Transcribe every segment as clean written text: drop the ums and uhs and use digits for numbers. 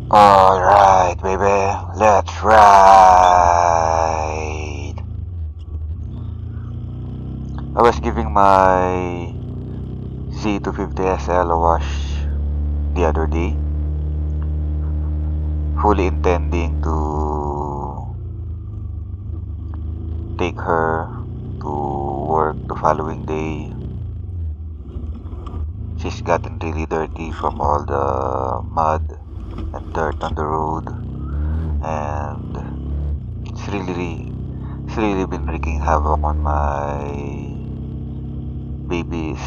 Alright, baby, let's ride! I was giving my Z250sl a wash the other day, fully intending to take her to work the following day. She's gotten really dirty from all the mud and dirt on the road, and it's really been wreaking havoc on my babies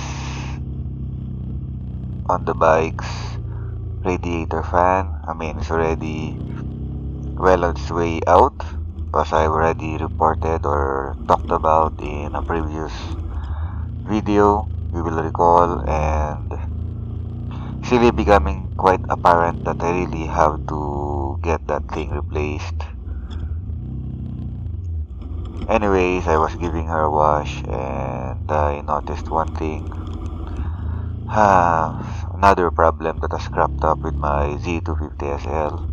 on the bike's radiator fan. I mean, it's already well on its way out, as I've already reported or talked about in a previous video, you will recall, and it's really becoming quite apparent that I really have to get that thing replaced. Anyways, I was giving her a wash and I noticed one thing. Another problem that has cropped up with my Z250sl.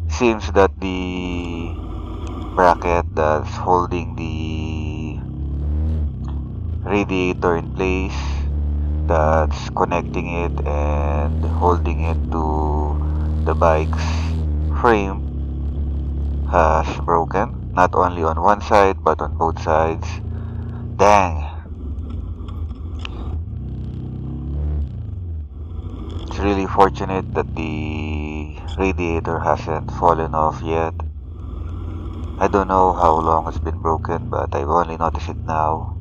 Seems that the bracket that's holding the radiator in place, that's connecting it and holding it to the bike's frame, has broken. Not only on one side but on both sides. Dang! It's really fortunate that the radiator hasn't fallen off yet. I don't know how long it's been broken, but I've only noticed it now.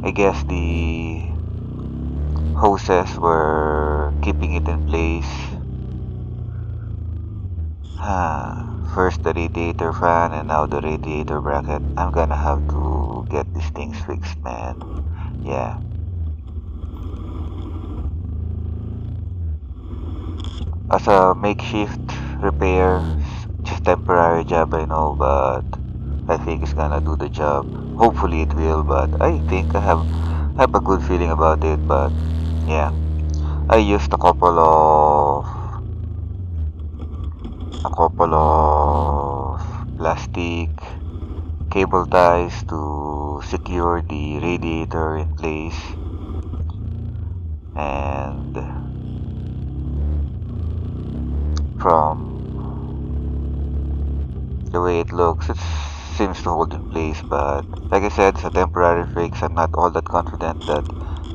I guess the hoses were keeping it in place. First the radiator fan and now the radiator bracket. I'm gonna have to get these things fixed, man. Yeah. As a makeshift repair, just temporary job, I know, but I think it's gonna do the job. Hopefully it will, but I think I have a good feeling about it. But yeah, I used a couple of plastic cable ties to secure the radiator in place, and from the way it looks, it seems to hold in place. But like I said, it's a temporary fix. I'm not all that confident that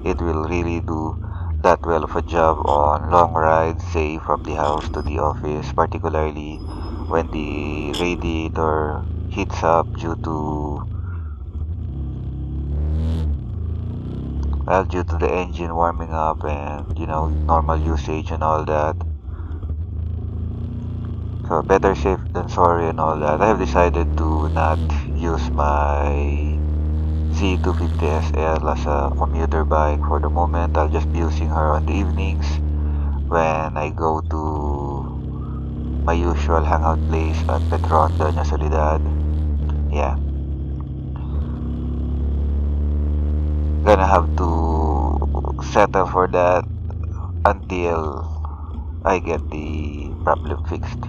it will really do that well of a job on long rides, say from the house to the office, particularly when the radiator heats up due to the engine warming up and normal usage and all that. So better safe than sorry and all that. I have decided to not use my Z250sl as a commuter bike for the moment. I'll just be using her on the evenings when I go to my usual hangout place at Petron, Doña Soledad. Yeah. Gonna have to settle for that until I get the problem fixed.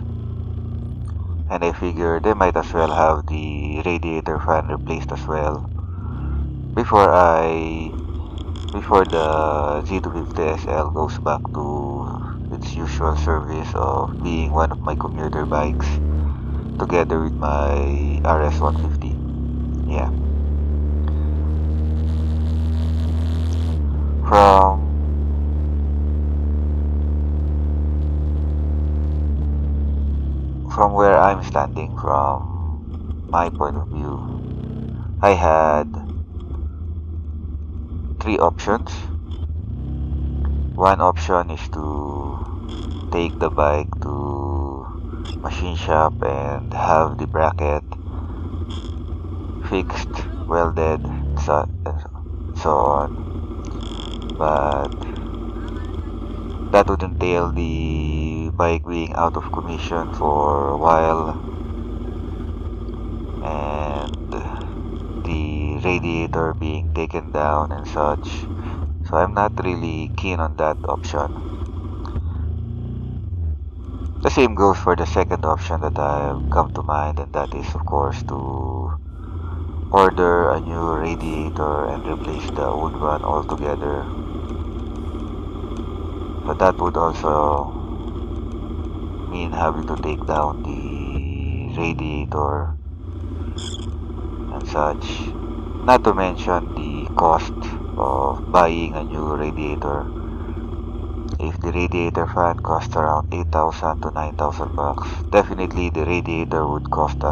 And I figured they might as well have the radiator fan replaced as well before the Z250sl goes back to its usual service of being one of my commuter bikes together with my RS150. Yeah. From where I'm standing, from my point of view, I had three options. One option is to take the bike to machine shop and have the bracket fixed, welded, so on. But that would entail the bike being out of commission for a while and the radiator being taken down and such. So I'm not really keen on that option. The same goes for the second option that I've come to mind, and that is, of course, to order a new radiator and replace the old one altogether. So that would also mean having to take down the radiator and such. Not to mention the cost of buying a new radiator. If the radiator fan costs around 8,000 to 9,000 bucks, definitely the radiator would cost a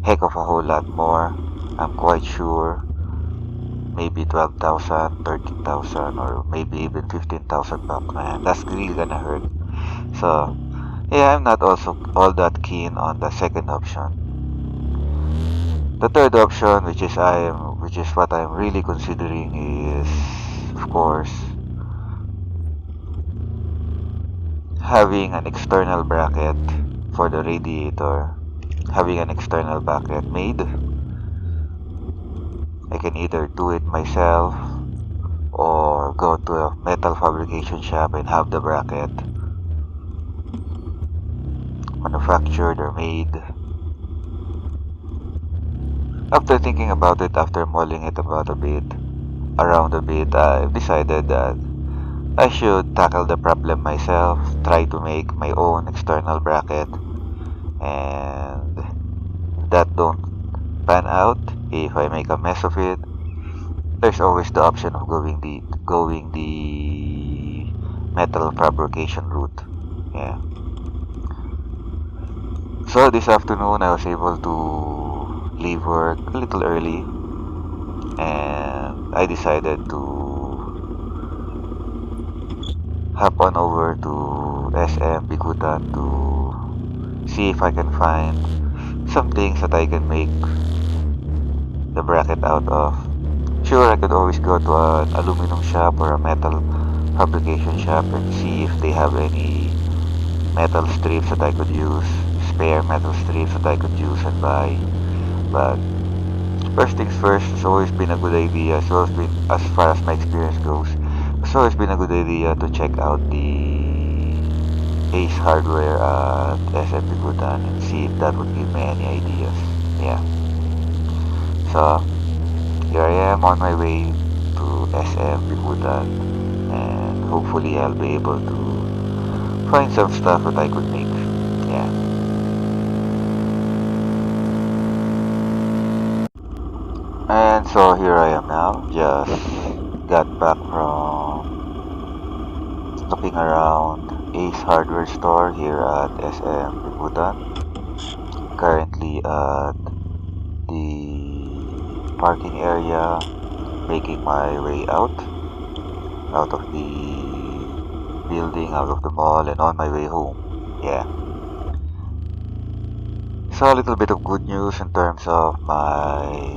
heck of a whole lot more. I'm quite sure maybe 12,000, 13,000, or maybe even 15,000 bucks, man. That's really gonna hurt. So, yeah, I'm not also all that keen on the second option. The third option, which is what I'm really considering, is of course having an external bracket for the radiator. Having an external bracket made. I can either do it myself or go to a metal fabrication shop and have the bracket manufactured or made. After thinking about it, after mulling it about a bit, around a bit, I've decided that I should tackle the problem myself, try to make my own external bracket, and if that don't pan out, if I make a mess of it, there's always the option of going the metal fabrication route. Yeah. So this afternoon I was able to leave work a little early, and I decided to hop on over to SM Bikutan to see if I can find some things that I can make the bracket out of. Sure, I could always go to an aluminum shop or a metal fabrication shop and see if they have any metal strips that I could use, spare metal strips that I could use and buy. But first things first, it's always been a good idea, it's always been, as far as my experience goes, it's always been a good idea to check out the Ace Hardware at SM Bikutan and see if that would give me any ideas. Yeah. So, here I am on my way to SM Bikutan, and hopefully I'll be able to find some stuff that I could make. Yeah. And so here I am now, just got back from looking around Ace Hardware store here at SM Bikutan. Currently at the parking area, making my way out of the building, out of the mall, and on my way home. Yeah. So a little bit of good news in terms of my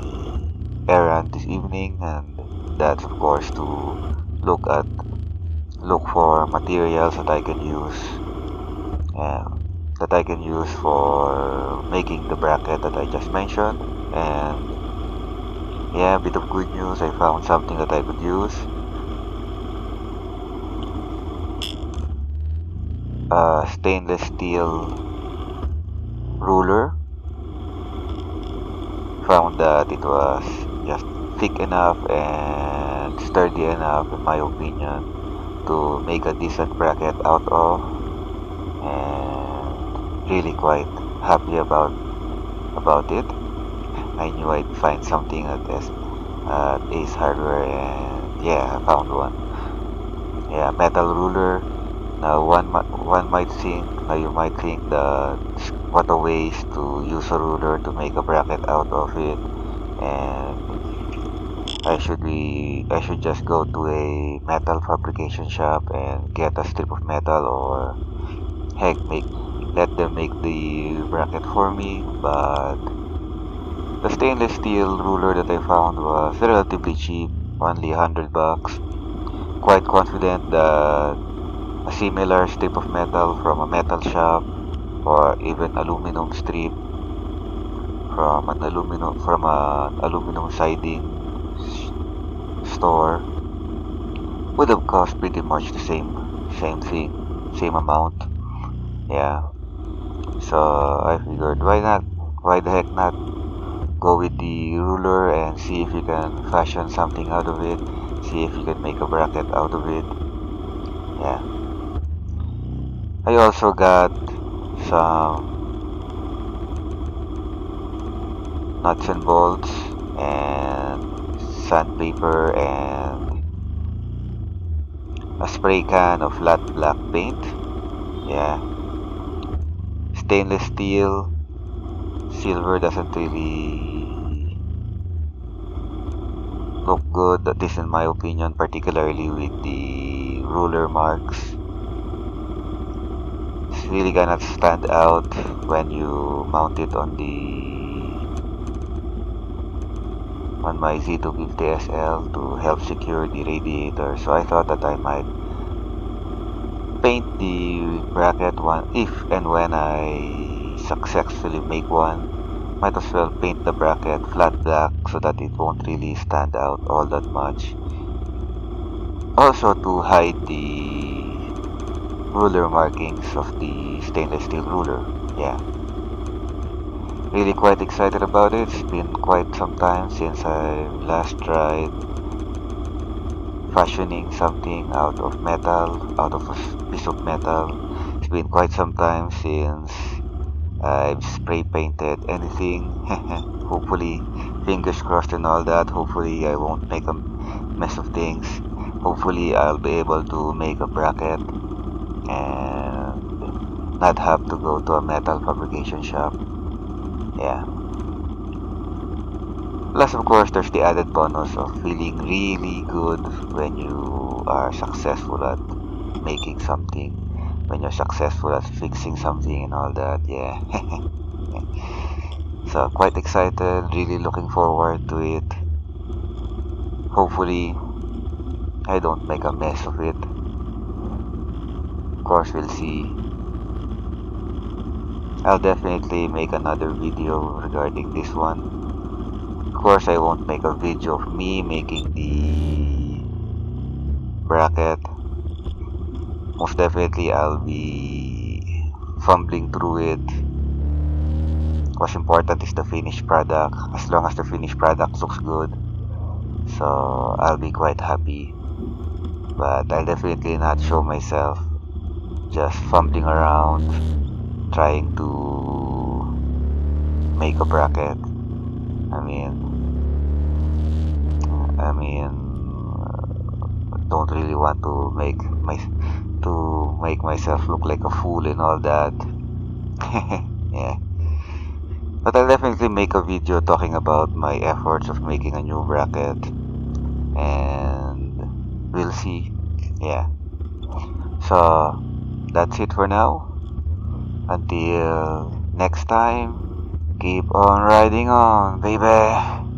errand this evening, and that's of course to look at look for materials that I can use, for making the bracket that I just mentioned. And yeah, a bit of good news, I found something that I could use. A stainless steel ruler. Found that it was just thick enough and sturdy enough, in my opinion, to make a decent bracket out of, and really quite happy about it. I knew I'd find something at Ace Hardware, and yeah, I found one. Yeah, metal ruler. Now you might think that what a waste to use a ruler to make a bracket out of it, and I should just go to a metal fabrication shop and get a strip of metal, or heck, let them make the bracket for me. But the stainless steel ruler that I found was relatively cheap, only 100 bucks. Quite confident that a similar strip of metal from a metal shop, or even aluminum strip from an aluminum siding store, would have cost pretty much the same thing, same amount. Yeah. So I figured, why not? Why the heck not? Go with the ruler and see if you can fashion something out of it. See if you can make a bracket out of it. Yeah. I also got some nuts and bolts and sandpaper and a spray can of flat black paint. Yeah. Stainless steel. Silver doesn't really look good, at least in my opinion, particularly with the ruler marks. It's really gonna stand out when you mount it on my z250sl to help secure the radiator. So I thought that I might paint the bracket one if and when I successfully make one. Might as well paint the bracket flat black so that it won't really stand out all that much. Also to hide the ruler markings of the stainless steel ruler. Yeah, really quite excited about it. It's been quite some time since I last tried fashioning something out of metal, out of a piece of metal. It's been quite some time since I've spray painted anything. Hopefully, fingers crossed and all that. Hopefully, I won't make a mess of things. Hopefully, I'll be able to make a bracket and not have to go to a metal fabrication shop. Yeah. Plus, of course, there's the added bonus of feeling really good when you are successful at making something, when you're successful at fixing something and all that. Yeah. So, quite excited, really looking forward to it. Hopefully, I don't make a mess of it. Of course, we'll see. I'll definitely make another video regarding this one. Of course, I won't make a video of me making the bracket. Most definitely, I'll be fumbling through it. What's important is the finished product. As long as the finished product looks good, so I'll be quite happy. But I'll definitely not show myself just fumbling around trying to make a bracket. I mean, don't really want to make myself look like a fool and all that. Yeah. But I'll definitely make a video talking about my efforts of making a new bracket, and we'll see. Yeah. So that's it for now. Until next time, keep on riding on, baby.